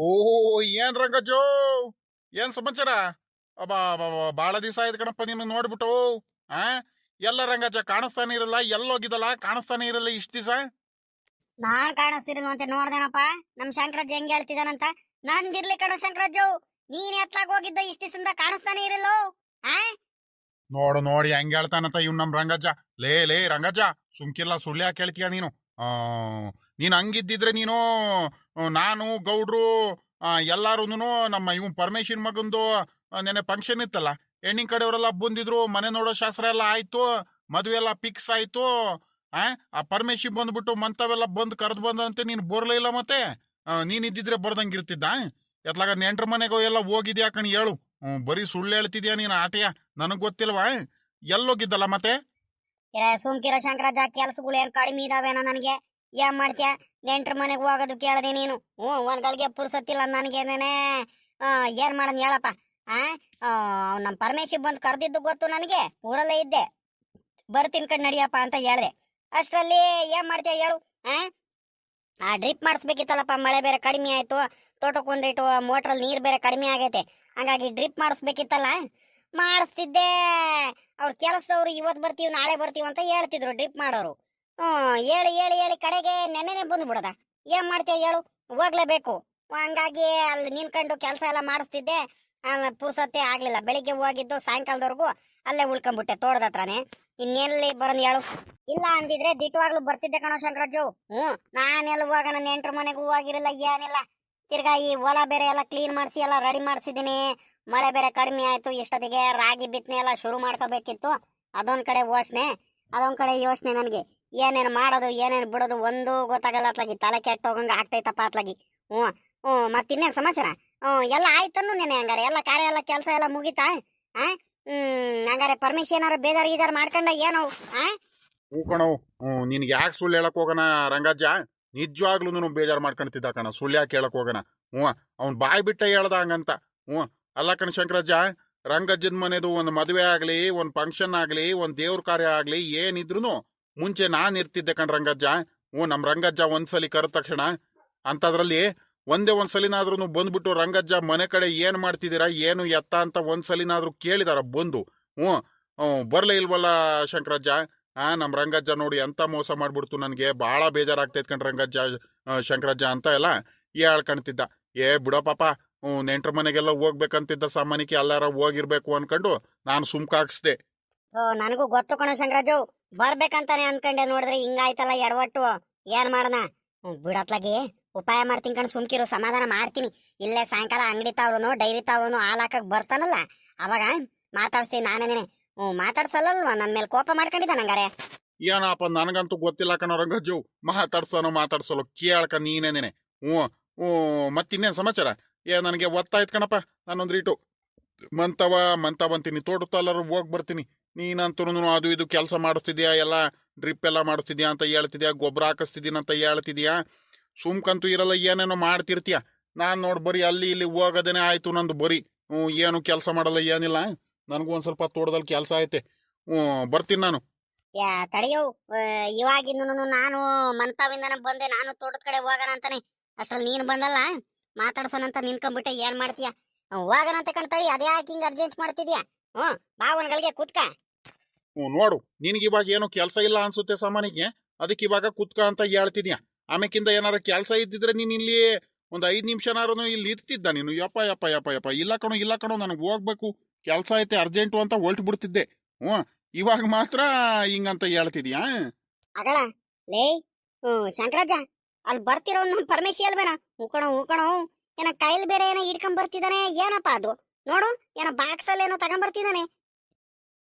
ಓಹೋ, ಏನ್ ರಂಗಜ್ಜೋ, ಏನ್ ಸಮಾಚಾರ? ಅಬ್ಬಾ ಬಾಳ ದಿವಸ ಆಯ್ತು ಕಣಪ್ಪ ನಿನ್ನ ನೋಡ್ಬಿಟ್ಟು. ಆ ಎಲ್ಲ ರಂಗಜ್ಜ ಕಾಣಿಸ್ತಾನೆ ಇರಲ್ಲ, ಎಲ್ಲೋಗಿದಲ್ಲ ಕಾಣಿಸ್ತಾನೆ ಇರಲ್ಲ ಇಷ್ಟ ದಿವಸ. ನಾನ್ ಕಾಣಿಸ್ತಿರಲ್ಲ ಅಂತ ನೋಡ್ದೇನಪ್ಪ. ನಮ್ ಶಂಕರಜ್ಜ ಹೆಂಗ್ ಹೇಳ್ತಿದಾನಂತ. ನಂದಿರ್ಲಿ ಕಣೋ ಶಂಕರಜ್ಜು, ನೀನ್ ಎತ್ಲಾಗ ಹೋಗಿದ್ದ ಇಷ್ಟ ದಿವಸದಿಂದ ಕಾಣಿಸ್ತಾನೆ ಇರಲ್ಲೋ. ಆ ನೋಡು ನೋಡಿ ಹೆಂಗ್ ಹೇಳ್ತಾನಂತ ಇವ್ ನಮ್ ರಂಗಜ್ಜ. ಲೇ ಲೇ ರಂಗಜ್ಜ, ಸುಮ್ಕಿಲ್ಲ, ಸುಳ್ಳು ಯಾಕೆ ಹೇಳ್ತೀಯ ನೀನು? ಆ ನೀನ್ ಹಂಗಿದ್ದಿದ್ರೆ ನೀನು ನಾನು ಗೌಡ್ರು ಎಲ್ಲಾರುನು ನಮ್ಮ ಇವ್ ಪರಮೇಶನ್ ಮಗಂದು ನೆನೆ ಫಂಕ್ಷನ್ ಇತ್ತಲ್ಲ, ಹೆಣ್ಣಿನ ಕಡೆಯವರೆಲ್ಲ ಬಂದಿದ್ರು, ಮನೆ ನೋಡೋ ಶಾಸ್ತ್ರ ಎಲ್ಲ ಆಯ್ತು, ಮದುವೆ ಎಲ್ಲ ಫಿಕ್ಸ್ ಆಯ್ತು. ಆ ಪರಮೇಶಿ ಬಂದ್ಬಿಟ್ಟು ಮಂತವೆಲ್ಲ ಬಂದ್ ಕರೆದು ಬಂದಂತೆ ನೀನ್ ಬೋರ್ಲೇ ಇಲ್ಲ. ಮತ್ತೆ ನೀನ್ ಇದ್ದಿದ್ರೆ ಬರ್ದಂಗಿರ್ತಿದ್ದ. ಎತ್ಲಾಗ ನೆಂಟ್ರ ಮನೆಗೋ ಎಲ್ಲ ಹೋಗಿದ್ಯಾ ಕಣ್ ಹೇಳು. ಬರೀ ಸುಳ್ಳು ಹೇಳ್ತಿದ್ಯಾ ನೀನ್ ಆಟೆಯ, ನನಗ್ ಗೊತ್ತಿಲ್ವಾ? ಎಲ್ಲೋಗಿದ್ದಲ್ಲ ಮತ್ತೆ? ಸುಮ್ಕಿರೋ ಶಂಕರಜ್ಜ, ಕೆಲ್ಸಗಳು ಏನ್ ಕಡಿಮೆ ಇದಾವೇನೋ ನನಗೆ. ಏನ್ ಮಾಡ್ತೀಯ, ನೆಂಟ್ರ ಮನೆಗೆ ಹೋಗೋದು ಕೇಳದೆ ನೀನು. ಒಂದ್ ಗಳಿಗೆ ಪುರ್ಸತ್ತಿಲ್ಲ ನನಗೇನೇನೆ. ಏನ್ ಮಾಡನ್ ಹೇಳಪ್ಪ. ನಮ್ ಪರಮೇಶಿ ಬಂದ್ ಕರ್ದಿದ್ದು ಗೊತ್ತು ನನಗೆ, ಊರಲ್ಲೇ ಇದ್ದೆ. ಬರ್ತೀನಿ ಕಣ್ ನಡಿಯಪ್ಪ ಅಂತ ಹೇಳ್ದೆ. ಅಷ್ಟ್ರಲ್ಲಿ ಏನ್ ಮಾಡ್ತೀಯ ಹೇಳು? ಡ್ರಿಪ್ ಮಾಡಿಸ್ಬೇಕಿತ್ತಲ್ಲಪ್ಪ, ಮಳೆ ಬೇರೆ ಕಡಿಮೆ ಆಯ್ತು, ತೋಟಕ್ಕೆ ಒಂದಿಟ್ಟು ಮೋಟ್ರಲ್ಲಿ ನೀರ್ ಬೇರೆ ಕಡಿಮೆ ಆಗೈತೆ, ಹಂಗಾಗಿ ಡ್ರಿಪ್ ಮಾಡಿಸ್ಬೇಕಿತ್ತಲ್ಲ, ಮಾಡಿಸ್ತಿದ್ದೆ. ಅವ್ರ ಕೆಲಸದವ್ರು ಇವತ್ತು ಬರ್ತೀವಿ ನಾಳೆ ಬರ್ತೀವಿ ಅಂತ ಹೇಳ್ತಿದ್ರು ಡ್ರಿಪ್ ಮಾಡೋರು. ಹೇಳಿ ಹೇಳಿ ಹೇಳಿ ಕಡೆಗೆ ನೆನ್ನೆನೆ ಬಂದ್ಬಿಡದ. ಏನ್ ಮಾಡ್ತೀಯ ಹೇಳು, ಹೋಗ್ಲೇಬೇಕು. ಹಂಗಾಗಿ ಅಲ್ಲಿ ನಿನ್ಕೊಂಡು ಕೆಲಸ ಎಲ್ಲ ಮಾಡಿಸ್ತಿದ್ದೆ. ಪುರ್ಸತ್ತೆ ಆಗ್ಲಿಲ್ಲ. ಬೆಳಿಗ್ಗೆ ಹೋಗಿದ್ದು ಸಾಯಂಕಾಲದವರೆಗೂ ಅಲ್ಲೇ ಉಳ್ಕೊಂಡ್ಬಿಟ್ಟೆ ತೋಟದತ್ರನೇ. ಇನ್ನೆಲ್ಲಿ ಬರೋನ್ ಹೇಳು? ಇಲ್ಲ ಅಂದಿದ್ರೆ ದಿಟ್ಟವಾಗ್ಲೂ ಬರ್ತಿದ್ದೆ ಕಣೋ ಶಂಕರಜ್ಜು. ನಾನೆಲ್ಲ ಹೋಗೋಣ, ನೆಂಟ್ರ ಮನೆಗೂ ಹೋಗಿರಲ್ಲ ಏನಿಲ್ಲ. ತಿರ್ಗಾ ಈ ಹೊಲ ಬೇರೆ ಎಲ್ಲ ಕ್ಲೀನ್ ಮಾಡಿಸಿ ಎಲ್ಲ ರೆಡಿ ಮಾಡಿಸಿದೀನಿ. ಮಳೆ ಬೇರೆ ಕಡಿಮೆ ಆಯ್ತು, ಇಷ್ಟೊತ್ತಿಗೆ ರಾಗಿ ಬಿತ್ತನೆ ಎಲ್ಲ ಶುರು ಮಾಡ್ಕೋಬೇಕಿತ್ತು. ಅದೊಂದ್ ಕಡೆ ಯೋಚನೆ ನನಗೆ. ಏನೇನು ಮಾಡೋದು ಏನೇನು ಬಿಡೋದು ಒಂದು ಗೊತ್ತಾಗಲ್ಲ ಅತ್ಲಾಗಿ. ತಲೆ ಕೆಟ್ಟ ಹೋಗಂಗ ಆಗ್ತೈತಪ್ಪ ಅತ್ಲಾಗಿ. ಮತ್ತಿನ್ನೇನು ಸಮಾಚಾರ? ಎಲ್ಲ ಆಯ್ತನ್ನು ನೆನೆ. ಹಂಗಾರೆ ಎಲ್ಲ ಕಾರ್ಯ ಎಲ್ಲ ಕೆಲಸ ಎಲ್ಲ ಮುಗಿತಾ? ಹಂಗಾರೆ ಪರ್ಮಿಷನ್ ಏನಾರು ಬೇಜಾರು ಮಾಡ್ಕೊಂಡ ಏನೋ? ಹ್ಞೂ ಕಣವು, ನಿನ್ಗೆ ಯಾಕೆ ಸುಳ್ಳು ಹೇಳಕ್ ಹೋಗೋಣ ರಂಗಜ್ಜ? ನಿಜವಾಗ್ಲೂ ಬೇಜಾರು ಮಾಡ್ಕೊಂತಿದ್ದ ಕಣ, ಸುಳ್ಳು ಯಾಕೆ ಹೇಳಕ್ ಹೋಗೋಣ? ಅವ್ನ್ ಬಾಯ್ ಬಿಟ್ಟ ಹೇಳ್ದ ಹಂಗಂತ. ಅಲ್ಲ ಕಣ ಶಂಕರಜ್ಜ, ರಂಗಜ್ಜನ ಮನೆದು ಒಂದು ಮದುವೆ ಆಗ್ಲಿ, ಒಂದ್ ಫಂಕ್ಷನ್ ಆಗ್ಲಿ, ಒಂದ್ ದೇವ್ರ ಕಾರ್ಯ ಆಗ್ಲಿ, ಏನಿದ್ರು ಮುಂಚೆ ನಾನ್ ಇರ್ತಿದ್ದೆ ಕಣ್ ರಂಗಜ್ಜ. ನಮ್ ರಂಗಜ್ಜ ಒಂದ್ಸಲಿ ಕರೆದ ತಕ್ಷಣ ಅಂತದ್ರಲ್ಲಿ ಒಂದ್ಸಲಿನಾದ್ರೂ ಬಂದ್ಬಿಟ್ಟು ರಂಗಜ್ಜ ಮನೆ ಕಡೆ ಏನ್ ಮಾಡ್ತಿದ್ದೀರಾ, ಏನು ಎತ್ತ ಅಂತ ಒಂದ್ಸಲಿನಾದ್ರೂ ಕೇಳಿದಾರ ಬಂದು? ಬರ್ಲೇ ಇಲ್ವಲ್ಲ ಶಂಕರಜ್ಜ. ನಮ್ ರಂಗಜ್ಜ ನೋಡಿ ಎಂತ ಮೋಸ ಮಾಡ್ಬಿಡ್ತು, ನನ್ಗೆ ಬಹಳ ಬೇಜಾರಾಗ್ತೈತ್ ಕಣ್ ರಂಗಜ್ಜ, ಶಂಕರಜ್ಜ ಅಂತ ಎಲ್ಲ ಹೇಳ್ಕಣ್ತಿದ್ದ. ಬಿಡೋ ಪಾಪ, ನೆಂಟ್ರ ಮನೆಗೆಲ್ಲ ಹೋಗ್ಬೇಕಂತಿದ್ದ ಸಾಮಾನ್ಯಕ್ಕೆ, ಎಲ್ಲಾರ ಹೋಗಿರ್ಬೇಕು ಅನ್ಕೊಂಡು ನಾನು ಸುಮ್ಕಾಕ್ಸ್ದೆ. ನನಗೂ ಗೊತ್ತು ಕಣ ಶಂಕರಾಜು, ಬರ್ಬೇಕಂತಾನೆ ಅನ್ಕೊಂಡೆ. ನೋಡಿದ್ರೆ ಹಿಂಗಾಯ್ತಲ್ಲ ಎಡವಟ್ಟು. ಏನ್ ಮಾಡಣ? ಬಿಡತ್ಲಾಗಿ ಉಪಾಯ ಮಾಡ್ತೀನಿ ಕಣ್, ಸುಮ್ಕಿರು, ಸಮಾಧಾನ ಮಾಡ್ತೀನಿ. ಇಲ್ಲೇ ಸಾಯಂಕಾಲ ಅಂಗಡಿ ತಾವ್ರು ಡೈರಿ ತಾವ್ರು ಹಾಲ್ ಹಾಕಕ್ ಬರ್ತಾನಲ್ಲ, ಅವಾಗ ಮಾತಾಡ್ಸ್ತೀನಿ ನಾನೇನೆ. ಮಾತಾಡ್ಸಲ್ಲಲ್ವಾ? ನನ್ ಮೇಲೆ ಕೋಪ ಮಾಡ್ಕೊಂಡಿದ್ದ ನಂಗಾರೆ. ಏನಪ್ಪ ನನಗಂತೂ ಗೊತ್ತಿಲ್ಲ ಕಣ ರಂಗಜ್ಜು, ಮಾತಾಡ್ಸಲು ಕೇಳ್ಕ ನೀನೇನೇನೆ. ಮತ್ತಿನ್ನೇನ್ ಸಮಾಚಾರ? ನನಗೆ ಒತ್ತಾಯ್ತು ಕಣಪ್ಪ, ನಾನೊಂದ್ ರೀಟು ಮಂತವಂತೀನಿ, ತೋಟದಲ್ಲರೂ ಹೋಗ್ ಬರ್ತೀನಿ. ನೀನಂತೂ ಅದು ಇದು ಕೆಲಸ ಮಾಡಿಸ್ತಿದ್ಯಾ, ಎಲ್ಲ ಡ್ರಿಪ್ ಎಲ್ಲ ಮಾಡಿಸ್ತಿದ್ಯಾ ಅಂತ ಹೇಳ್ತಿದ್ಯಾ, ಗೊಬ್ಬರ ಹಾಕಿಸ್ತಿದೀನಿ ಅಂತ ಹೇಳ್ತಿದ್ಯಾ, ಸುಮ್ಕಂತೂ ಇರಲ್ಲ, ಏನೇನೋ ಮಾಡ್ತಿರ್ತೀಯ. ನಾನ್ ನೋಡ್ ಬರೀ ಅಲ್ಲಿ ಇಲ್ಲಿ ಹೋಗೋದೇನೆ ಆಯ್ತು ನಂದು. ಬರೀ ಏನು ಕೆಲಸ ಮಾಡಲ್ಲ ಏನಿಲ್ಲ. ನನಗೂ ಒಂದ್ ಸ್ವಲ್ಪ ತೋಟದಲ್ಲಿ ಕೆಲಸ ಐತೆ, ಬರ್ತೀನಿ ನಾನು. ತಡೆಯೋ, ಇವಾಗಿನ್ನು ನಾನು ಮಂತಾವಿಂದನ ಬಂದೆ, ನಾನು ತೋಟದ ಕಡೆ ಹೋಗೋಣ ಅಂತಾನೆ. ಅಷ್ಟ್ರಲ್ಲಿ ನೀನು ಬಂದಲ್ಲ, ಮಾತಾಡ್ಸೋಣಂತ ನಿನ್ಕೊಂಡ್ಬಿಟ್ಟೆ. ಏನ್ ಮಾಡ್ತೀಯ? ಹೋಗೋಣಂತ ಕಣ್ತಳಿ, ಅದ್ಯಾಕೆ ಹಿಂಗ್ ಅರ್ಜೆಂಟ್ ಮಾಡ್ತಿದ್ಯಾ? ಬಾವನ್ಗಳಿಗೆ ಕೂತ್ಕ. ನೋಡು, ನಿನ್ಗೆ ಇವಾಗ ಏನು ಕೆಲಸ ಇಲ್ಲ ಅನ್ಸುತ್ತೆ ಸಾಮಾನ್ಯಕ್ಕೆ, ಅದಕ್ಕೆ ಇವಾಗ ಕುತ್ಕ ಅಂತ ಹೇಳ್ತಿದ್ಯಾ. ಆಮೇಕಿಂದ ಏನಾರ ಕೆಲಸ ಇದ್ದಿದ್ರೆ ನೀನ್ ಇಲ್ಲಿ ಒಂದ್ 5 ನಿಮಿಷನಾರು ಇಲ್ಲಿ ಇರ್ತಿದ್ದ ನೀನು. ಯಪ್ಪ ಯಪ್ಪ ಯಪ್ಪ ಯಪ್ಪ, ಇಲ್ಲ ಕಣೋ ನನಗೆ ಹೋಗ್ಬೇಕು, ಕೆಲಸ ಐತೆ ಅರ್ಜೆಂಟು ಅಂತ ಹೊಲ್ಟ್ ಬಿಡ್ತಿದ್ದೆ. ಇವಾಗ ಮಾತ್ರ ಹಿಂಗಂತ ಹೇಳ್ತಿದ್ಯಾ? ಅಗಳ ಲೇ ಶಂಕರಾಜ, ಅಲ್ಲಿ ಬರ್ತಿರೋ ನಮ್ ಪರಮೇಶಿ ಅಲ್ವೇನ? ಹೂಕಣೋ ಏನ ಕೈಲ್ ಬೇರೆ ಏನೋ ಇಟ್ಕೊಂಡ್ ಬರ್ತಿದ್ದಾನೆ. ಏನಪ್ಪಾ ಅದು? ನೋಡು, ಏನೋ ಬಾಕ್ಸ್ ಅಲ್ಲಿ ಏನೋ ತಗೊಂಡ್ ಬರ್ತಿದ್ದಾನೆ.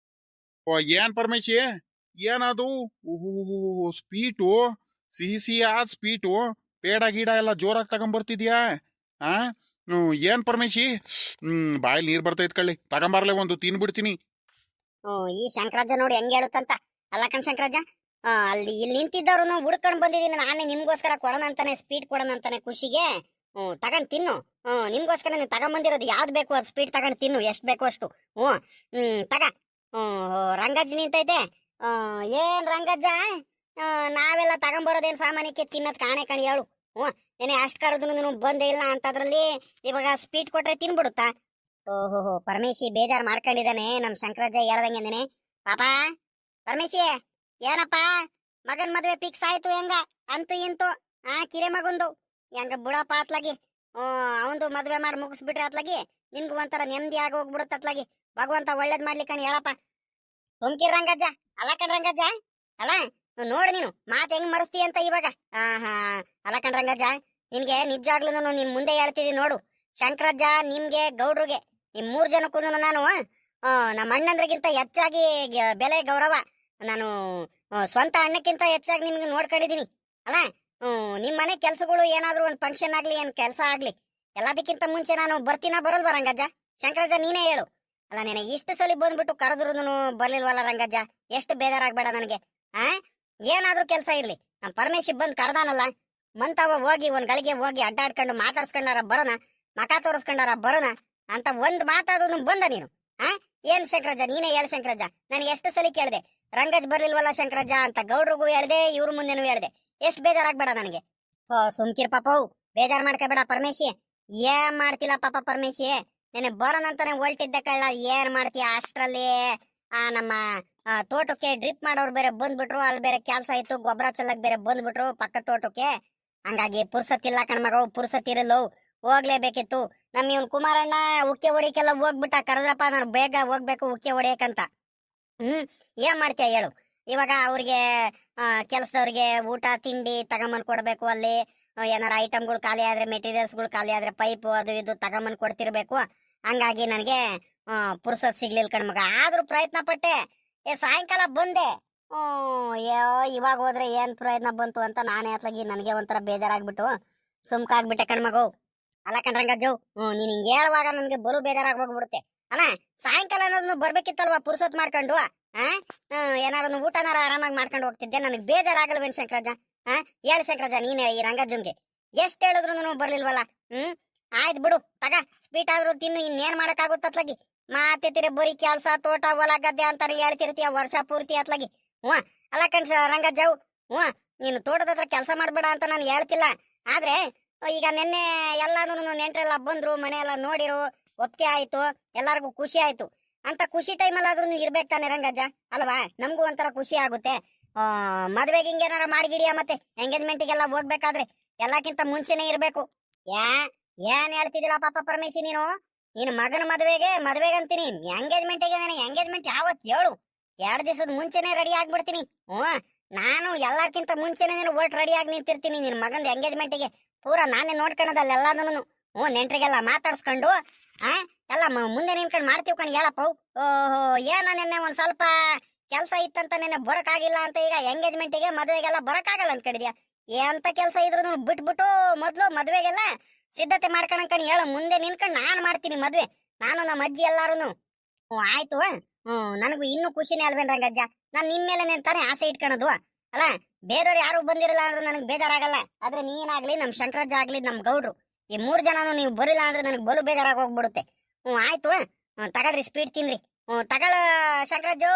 ಏನ್ ಪರಮೇಶಿ, ಏನದು? ಸ್ವೀಟು, ಸಿಹಿಯಾದ ಸ್ವೀಟು, ಪೇಡ ಗೀಡ ಎಲ್ಲ ಜೋರಾಗಿ ತಗೊಂಬರ್ತಿದ್ಯಾ? ಏನ್ ಪರಮೇಶಿ, ಬಾಯಲ್ಲಿ ನೀರ್ ಬರ್ತೈತ್ ಕಳ್ಳಿ, ತಗೊಂಬರ್ಲೆ ಒಂದು ತಿನ್ಬಿಡ್ತೀನಿ. ಈ ಶಂಕರಾಜ ನೋಡಿ ಹೆಂಗ್ ಹೇಳುತ್ತಂತ. ಅಲ್ಲ ಕಣ್ ಶಂಕರಾಜ, ಅಲ್ಲಿ ಇಲ್ಲಿ ನಿಂತಿದ್ದವ್ರು ಹುಡ್ಕೊಂಡ್ ಬಂದಿದ್ದೀನಿ ನಾನೇ, ನಿಮ್ಗೋಸ್ಕರ ಕೊಡೋಣ ಅಂತಾನೆ, ಸ್ವೀಟ್ ಕೊಡೋಣ ಅಂತಾನೆ ಖುಷಿಗೆ. ತಗೊಂಡ್ ತಿನ್ನು. ನಿಮ್ಗೋಸ್ಕರ ನೀವು ತಗೊಂಬಂದಿರೋದು ಯಾವ್ದು ಬೇಕು ಅದು ಸ್ವೀಟ್ ತಗೊಂಡ್ ತಿನ್ನು, ಎಷ್ಟ್ ಬೇಕು ಅಷ್ಟು. ತಗ. ರಂಗಜ್ಜ ನಿಂತೈತೆ. ಏನ್ ರಂಗಜ್ಜ, ನಾವೆಲ್ಲ ತಗೊಂಬರೋದೇನ್ ಸಾಮಾನ್ಯಕ್ಕೆ, ತಿನ್ನೋದ್ ಕಾಣೆ ಕಣಿ ಹೇಳು. ಹ್ಞೂ ನೆನೆ ಅಷ್ಟು ಕರೆದ್ರು ಬಂದೇ ಇಲ್ಲ ಅಂತದ್ರಲ್ಲಿ ಇವಾಗ ಸ್ವೀಟ್ ಕೊಟ್ರೆ ತಿನ್ಬಿಡುತ್ತಾ? ಓಹೋ ಪರಮೇಶಿ ಬೇಜಾರು ಮಾಡ್ಕೊಂಡಿದ್ದಾನೆ ನಮ್ ಶಂಕರಜ್ಜ ಹೇಳ್ದಂಗೆ ನೆನೆ. ಪಾಪ ಪರಮೇಶಿ ಏನಪ್ಪ ಮಗನ್ ಮದ್ವೆ ಫಿಕ್ಸ್ ಆಯ್ತು ಹೆಂಗ? ಅಂತೂ ಇಂತು ಕಿರೆ ಮಗಂದು ಹೆಂಗ ಬುಡಪ್ಪ ಅತ್ಲಾಗಿ. ಅವಂದು ಮದ್ವೆ ಮಾಡಿ ಮುಗಿಸ್ಬಿಟ್ರೆ ಅತ್ಲಾಗಿ ನಿನ್ಗೂ ಒಂಥರ ನೆಮ್ಮದಿ ಆಗಿ ಹೋಗ್ಬಿಡುತ್ತ ಅತ್ಲಾಗಿ. ಭಗವಂತ ಒಳ್ಳೇದ್ ಮಾಡ್ಲಿಕ್ಕನ್ ಹೇಳಪ್ಪ. ಸೋಮ್ಕಿರ್ ರಂಗಜ್ಜ ಅಲ್ಲ ಕಣ್ ರಂಗಜ್ಜ ಅಲ್ಲ ನೋಡು ನೀನು ಮಾತ್ ಹೆಂಗ್ ಮರೆಸ್ತಿ ಅಂತ ಇವಾಗ. ಅಲ್ಲ ಕಣ್ ರಂಗಜ್ಜ ನಿನ್ಗೆ ನಿಜಾಗ್ಲೂ ನಿನ್ ಮುಂದೆ ಹೇಳ್ತಿದಿ ನೋಡು. ಶಂಕರಜ್ಜ ನಿಮ್ಗೆ ಗೌಡ್ರಿಗೆ ಈ 3 ಜನಕ್ಕೂ ನಾನು ನಮ್ಮ ಅಣ್ಣಂದ್ರಿಗಿಂತ ಹೆಚ್ಚಾಗಿ ಬೆಲೆ ಗೌರವ ನಾನು ಸ್ವಂತ ಅಣ್ಣಕ್ಕಿಂತ ಹೆಚ್ಚಾಗಿ ನಿಮ್ಗೆ ನೋಡ್ಕೊಂಡಿದೀನಿ ಅಲ್ಲ. ನಿಮ್ ಮನೆ ಕೆಲ್ಸಗಳು ಏನಾದ್ರು ಒಂದ್ ಫಂಕ್ಷನ್ ಆಗ್ಲಿ ಏನ್ ಕೆಲ್ಸ ಆಗ್ಲಿ ಎಲ್ಲದಕ್ಕಿಂತ ಮುಂಚೆ ನಾನು ಬರ್ತೀನ ಬರಲ್ವಾ ರಂಗಜ್ಜ? ಶಂಕರಜ್ಜ ನೀನೇ ಹೇಳು. ಅಲ್ಲ ನೀನೆ ಇಷ್ಟು ಸಲ ಬಂದ್ಬಿಟ್ಟು ಕರೆದ್ರು ಬರ್ಲಿಲ್ವಲ್ಲ ರಂಗಜ್ಜ? ಎಷ್ಟು ಬೇಜಾರಾಗ್ಬೇಡ ನನಗೆ. ಏನಾದ್ರೂ ಕೆಲ್ಸ ಇರ್ಲಿ ನಮ್ ಪರಮೇಶಿ ಬಂದ್ ಕರ್ದಾನಲ್ಲ ಮಂತಾವ ಹೋಗಿ ಒಂದ್ ಗಳಿಗೆ ಹೋಗಿ ಅಡ್ಡಾಡ್ಕೊಂಡು ಮಾತಾಡ್ಸ್ಕೊಂಡಾರ ಬರೋಣ, ಮಕ ತೋರಿಸ್ಕೊಂಡಾರ ಬರೋಣ ಅಂತ ಒಂದ್ ಮಾತಾದ್ರು ಬಂದ ನೀನು. ಏನ್ ಶಂಕರಜ್ಜ ನೀನೇ ಹೇಳು ಶಂಕರಜ್ಜ. ನನಗೆ ಎಷ್ಟು ಸಲ ಕೇಳಿದೆ ರಂಗಜ್ ಬರ್ಲಿಲ್ವಲ್ಲ ಶಂಕರಜ್ಜ ಅಂತ. ಗೌಡ್ರಿಗೂ ಹೇಳ್ದೆ ಇವ್ರ ಮುಂದೆನೂ ಹೇಳ್ದೆ. ಎಷ್ಟು ಬೇಜಾರಾಗ್ಬೇಡ ನನಗೆ. ಸುಮ್ಕಿರ್ ಪಾಪ ಬೇಜಾರ್ ಮಾಡ್ಕೋಬೇಡ ಪರಮೇಶಿ. ಏನ್ ಮಾಡ್ತಿಲ್ಲ ಪಾಪ ಪರಮೇಶಿ. ನೆನೆ ಬರೋಣಂತಾನೆ ಹೊಲ್ಟಿದ್ದ ಕಳ್ಳ ಏನ್ ಮಾಡ್ತೀಯ ಅಷ್ಟ್ರಲ್ಲಿ ನಮ್ಮ ತೋಟಕ್ಕೆ ಡ್ರಿಪ್ ಮಾಡೋರು ಬೇರೆ ಬಂದ್ಬಿಟ್ರು. ಅಲ್ಲಿ ಬೇರೆ ಕೆಲ್ಸ ಇತ್ತು, ಗೊಬ್ಬರ ಚೆಲ್ಲಕ್ ಬೇರೆ ಬಂದ್ಬಿಟ್ರು ಪಕ್ಕ ತೋಟಕ್ಕೆ. ಹಂಗಾಗಿ ಪುರ್ಸತ್ತಿಲ್ಲ ಕಣ್ಮಗ, ಪುರ್ಸತ್ತಿರಲ್ಲ, ಹೋಗ್ಲೇಬೇಕಿತ್ತು. ನಮ್ ಇವ್ನ್ ಕುಮಾರಣ್ಣ ಉಕ್ಕೆ ಹೊಡಿಕೆಲ್ಲ ಹೋಗ್ಬಿಟ್ಟ. ಕರೆದ್ರಪ್ಪ ನಾನು ಬೇಗ ಹೋಗ್ಬೇಕು ಉಕ್ಕೆ ಹೊಡಿಯಕಂತ. ಏನ್ ಮಾಡ್ತೀಯ ಹೇಳು. ಇವಾಗ ಅವ್ರಿಗೆ ಕೆಲ್ಸದವ್ರಿಗೆ ಊಟ ತಿಂಡಿ ತಗೊಂಬಂದ್ ಕೊಡ್ಬೇಕು. ಅಲ್ಲಿ ಏನಾರ ಐಟಮ್ಗಳು ಖಾಲಿ ಆದ್ರೆ, ಮೆಟೀರಿಯಲ್ಸ್ಗಳು ಖಾಲಿ ಆದ್ರೆ ಪೈಪು ಅದು ಇದು ತಗೊಂಬಂದ್ ಕೊಡ್ತಿರ್ಬೇಕು. ಹಂಗಾಗಿ ನನಗೆ ಪುರ್ಸತ್ ಸಿಗ್ಲಿಲ್ಲ ಕಣ್ಮಗ. ಆದ್ರೂ ಪ್ರಯತ್ನ ಪಟ್ಟೆ. ಸಾಯಂಕಾಲ ಬಂದೆ. ಇವಾಗ ಹೋದ್ರೆ ಏನ್ ಪ್ರಯತ್ನ ಬಂತು ಅಂತ ನಾನೇ ಅತ್ಲಾಗಿ ನನಗೆ ಒಂಥರ ಬೇಜಾರಾಗ್ಬಿಟ್ಟು ಸುಮ್ಕಾಗ್ಬಿಟ್ಟೆ ಕಣ್ಮಗು. ಅಲ್ಲ ಕಣ್ರಂಗಜ್ಜು ನೀನ್ ಹಿಂಗೆ ಹೇಳುವಾಗ ನನ್ಗೆ ಬರು ಬೇಜಾರಾಗಿ ಹೋಗ್ಬಿಡುತ್ತೆ. ಅಲ್ಲ ಸಾಯಂಕಾಲ ಏನಾದ್ರು ಬರ್ಬೇಕಿತ್ತಲ್ವಾ ಪುರ್ಸತ್ ಮಾಡ್ಕೊಂಡು. ಏನಾರು ಊಟನಾರ ಆರಾಮಾಗಿ ಮಾಡ್ಕೊಂಡು ಹೋಗ್ತಿದ್ದೆ. ನನಗೆ ಬೇಜಾರಾಗಲ್ವೇನ್ ಶಂಕರಜ್ಜ? ಹೇಳು ಶಂಕರಜ್ಜ ನೀನೇ ಈ ರಂಗಜ್ಜನ್ಗೆ ಎಷ್ಟ್ ಹೇಳಿದ್ರು ಬರ್ಲಿಲ್ವಲ್ಲ. ಆಯ್ತು ಬಿಡು ತಗ, ಸ್ವೀಟ್ ಆದ್ರೂ ತಿನ್ನು. ಇನ್ನೇನ್ ಮಾಡಕ್ಕಾಗುತ್ತ ಅತ್ಲಾಗಿ. ಮಾತಿರ್ತೀರಿ ಬರೀ ಕೆಲ್ಸ ತೋಟ ಹೊಲ ಗದ್ದೆ ಅಂತಾನೆ ಹೇಳ್ತಿರ್ತೀಯ ವರ್ಷ ಪೂರ್ತಿ ಅತ್ಲಾಗಿ. ಅಲ್ಲ ಕಣ್ ರಂಗಜ್ಜವು ನೀನು ತೋಟದ ಹತ್ರ ಕೆಲಸ ಮಾಡ್ಬೇಡ ಅಂತ ನಾನು ಹೇಳ್ತಿಲ್ಲ. ಆದ್ರೆ ಈಗ ನಿನ್ನೆ ಎಲ್ಲಾನು ನೆಂಟ್ರೆಲ್ಲ ಬಂದ್ರು, ಮನೆ ಎಲ್ಲ ನೋಡಿರು, ಒಪ್ಪಿಗೆ ಆಯ್ತು, ಎಲ್ಲಾರ್ಗು ಖುಷಿ ಆಯ್ತು ಅಂತ ಖುಷಿ ಟೈಮಲ್ಲಿ ಆದ್ರೂ ಇರ್ಬೇಕು ತಾನೆ ರಂಗಜ್ಜ ಅಲ್ವಾ? ನಮ್ಗೂ ಒಂಥರ ಖುಷಿ ಆಗುತ್ತೆ. ಮದ್ವೆಗೆ ಹಿಂಗೇನಾರ ಮಾಡಿಗಿಡಿಯ ಮತ್ತೆ ಎಂಗೇಜ್ಮೆಂಟಿಗೆಲ್ಲ ಹೋಗ್ಬೇಕಾದ್ರೆ ಎಲ್ಲಕ್ಕಿಂತ ಮುಂಚೆನೆ ಇರ್ಬೇಕು. ಏನ್ ಹೇಳ್ತಿದ್ದಿಲ್ಲ ಪಾಪ ಪರಮೇಶಿ ನೀನು ಮಗನ ಮದ್ವೆಗೆ ಅಂತೀನಿ. ಎಂಗೇಜ್ಮೆಂಟಿಗೆ ನನಗೆ ಎಂಗೇಜ್ಮೆಂಟ್ ಯಾವತ್ ಹೇಳು? 2 ದಿವಸದ ಮುಂಚೆನೆ ರೆಡಿ ಆಗ್ಬಿಡ್ತೀನಿ. ನಾನು ಎಲ್ಲಾರ್ಕಿಂತ ಮುಂಚೆನೆ ಒಟ್ಟು ರೆಡಿ ಆಗಿ ನಿಂತಿರ್ತೀನಿ ನಿನ್ ಮಗಂದ ಎಂಗೇಜ್ಮೆಂಟಿಗೆ. ಪೂರಾ ನಾನೇ ನೋಡ್ಕೊಳ್ಳೋದಲ್ಲ ಎಲ್ಲಾನು. ನೆಂಟ್ರಿಗೆಲ್ಲ ಮಾತಾಡ್ಸ್ಕೊಂಡು ಎಲ್ಲ ಮುಂದೆ ನಿನ್ಕೊಂಡು ಮಾಡ್ತೀವಿ ಕಣ್ ಹೇಳಪ್ಪ. ಓಹೋ ಏನ ನೆನ್ನೆ ಒಂದ್ ಸ್ವಲ್ಪ ಕೆಲ್ಸ ಇತ್ತಂತ ನೆನ್ನೆ ಬರಕಾಗಿಲ್ಲ ಅಂತ ಈಗ ಎಂಗೇಜ್ಮೆಂಟಿಗೆ ಮದ್ವೆಗೆಲ್ಲ ಬರಕಾಗಲ್ಲ ಅನ್ಕೊಂಡಿದ್ಯಾ? ಎಂತ ಕೆಲ್ಸ ಇದ್ರು ಬಿಟ್ಬಿಟ್ಟು ಮೊದ್ಲು ಮದ್ವೆಗೆಲ್ಲ ಸಿದ್ಧತೆ ಮಾಡ್ಕೊಳಕಣ್ ಹೇಳು. ಮುಂದೆ ನಿನ್ಕೊಂಡು ನಾನ್ ಮಾಡ್ತೀನಿ ಮದ್ವೆ, ನಾನು ನಮ್ಮ ಅಜ್ಜಿ ಎಲ್ಲಾರು. ಆಯ್ತು. ನನಗೂ ಇನ್ನೂ ಖುಷಿನೇ ಅಲ್ವೇನ್ ರಂಗಜ್ಜ? ನಾನ್ ನಿಮ್ ಮೇಲೆ ತಾನೇ ಆಸೆ ಇಟ್ಕೊಳೋದು ಅಲ್ಲ. ಬೇರೆಯವ್ರು ಯಾರು ಬಂದಿರಲ್ಲ ಅಂದ್ರೆ ನನಗ್ ಬೇಜಾರಾಗಲ್ಲ. ಆದ್ರೆ ನೀನಾಗ್ಲಿ ನಮ್ ಶಂಕರಜ್ಜ ಆಗ್ಲಿ ನಮ್ ಗೌಡ್ರು ಈ 3 ಜನನು ನೀವು ಬರಿಲ್ಲ ಅಂದ್ರೆ ನನಗ್ ಬಲು ಬೇಜಾರಾಗಿ ಹೋಗ್ಬಿಡುತ್ತೆ. ಆಯ್ತು ತಗೊಳ್ರಿ ಸ್ವೀಟ್ ತಿನ್ರಿ. ತಗೊಳ ಶಂಕರಜ್ಜು.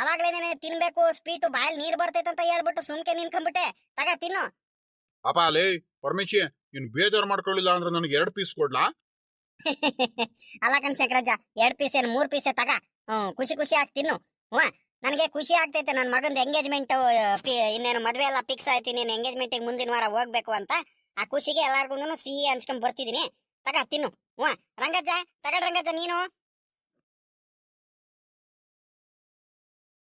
ಅವಾಗ್ಲೇನೆ ತಿನ್ಬೇಕು ಸ್ವೀಟು, ಬಾಯಲ್ಲಿ ನೀರ್ ಬರ್ತೈತೆ ಅಂತ ಹೇಳ್ಬಿಟ್ಟು ಸುಮ್ಕೆ ನಿನ್ಕೊಂಡ್ಬಿಟ್ಟೆ. ತಗ ತಿನ್ನು. ಪಾಪ ಲೇ ಪರಮೇಶಿ, ನೀನ್ ಬೇಜಾರು ಮಾಡ್ಕೊಳ್ಳಿಲ್ಲ ಅಂದ್ರೆ ನನಗೆ 2 ಪೀಸ್ ಕೊಡ್ಲಾ? ಅಲ್ಲ ಕಣ್ ಶಂಕರಜ್ಜ 2 ಪೀಸ್ ಏನ್ 3 ಪೀಸೇ ತಗ. ಖುಷಿ ಖುಷಿ ಆಗಿ ತಿನ್ನು. ನನಗೆ ಖುಷಿ ಆಗ್ತೈತೆ ನನ್ನ ಮಗಂದು ಎಂಗೇಜ್ಮೆಂಟ್ ಇನ್ನೇನು ಮದ್ವೆ ಎಲ್ಲ ಫಿಕ್ಸ್ ಆಯ್ತು. ನೀನು ಎಂಗೇಜ್ಮೆಂಟಿಗೆ ಮುಂದಿನ ವಾರ ಹೋಗ್ಬೇಕು ಅಂತ ಆ ಖುಷಿಗೆ ಎಲ್ಲಾರ್ಗು ಸಿಹಿ ಹಂಚ್ಕೊಂಡ್ ಬರ್ತಿದೀನಿ. ತಗ ತಿನ್ನು. ರಂಗಜ್ಜ ತಗಡ್ ರಂಗಜ್ಜ ನೀನು.